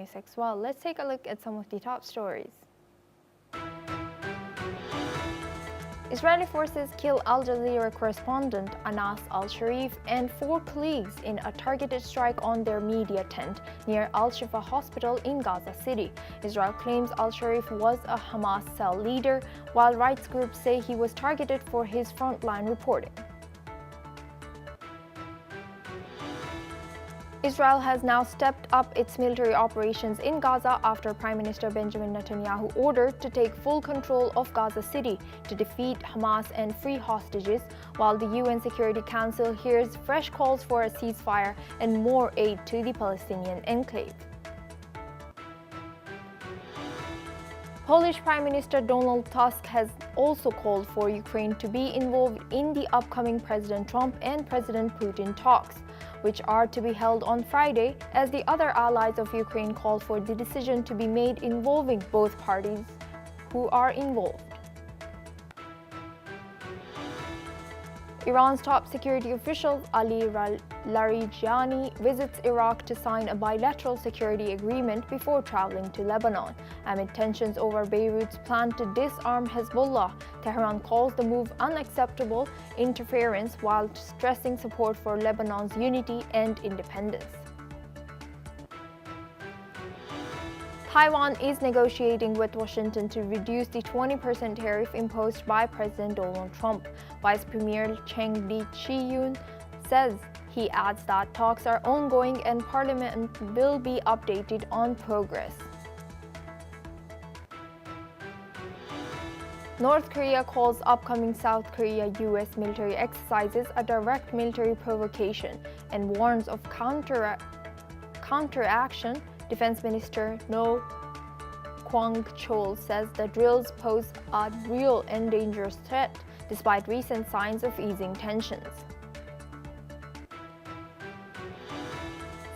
NewsX. Well, let's take a look at some of the top stories. Israeli forces kill Al Jazeera correspondent Anas al-Sharif and 4 colleagues in a targeted strike on their media tent near Al-Shifa hospital in Gaza City. Israel claims al-Sharif was a Hamas cell leader, while rights groups say he was targeted for his frontline reporting. Israel has now stepped up its military operations in Gaza after Prime Minister Benjamin Netanyahu ordered to take full control of Gaza City to defeat Hamas and free hostages, while the UN Security Council hears fresh calls for a ceasefire and more aid to the Palestinian enclave. Polish Prime Minister Donald Tusk has also called for Ukraine to be involved in the upcoming President Trump and President Putin talks, which are to be held on Friday, as the other allies of Ukraine call for the decision to be made involving both parties who are involved. Iran's top security official, Ali Larijani, visits Iraq to sign a bilateral security agreement before traveling to Lebanon. Amid tensions over Beirut's plan to disarm Hezbollah, Tehran calls the move unacceptable interference while stressing support for Lebanon's unity and independence. Taiwan is negotiating with Washington to reduce the 20% tariff imposed by President Donald Trump. Vice Premier Cheng Li-Chiyun says he adds that talks are ongoing and Parliament will be updated on progress. North Korea calls upcoming South Korea-US military exercises a direct military provocation and warns of counteraction. Defense Minister No Kwang-chol says the drills pose a real and dangerous threat, despite recent signs of easing tensions.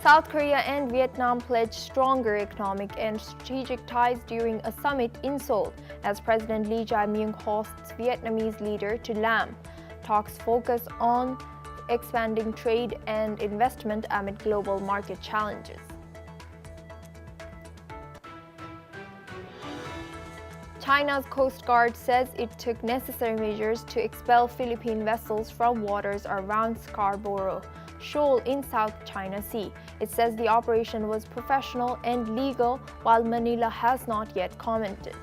South Korea and Vietnam pledged stronger economic and strategic ties during a summit in Seoul, as President Lee Jae-myung hosts Vietnamese leader to Lam. Talks focus on expanding trade and investment amid global market challenges. China's Coast Guard says it took necessary measures to expel Philippine vessels from waters around Scarborough Shoal in South China Sea. It says the operation was professional and legal, while Manila has not yet commented.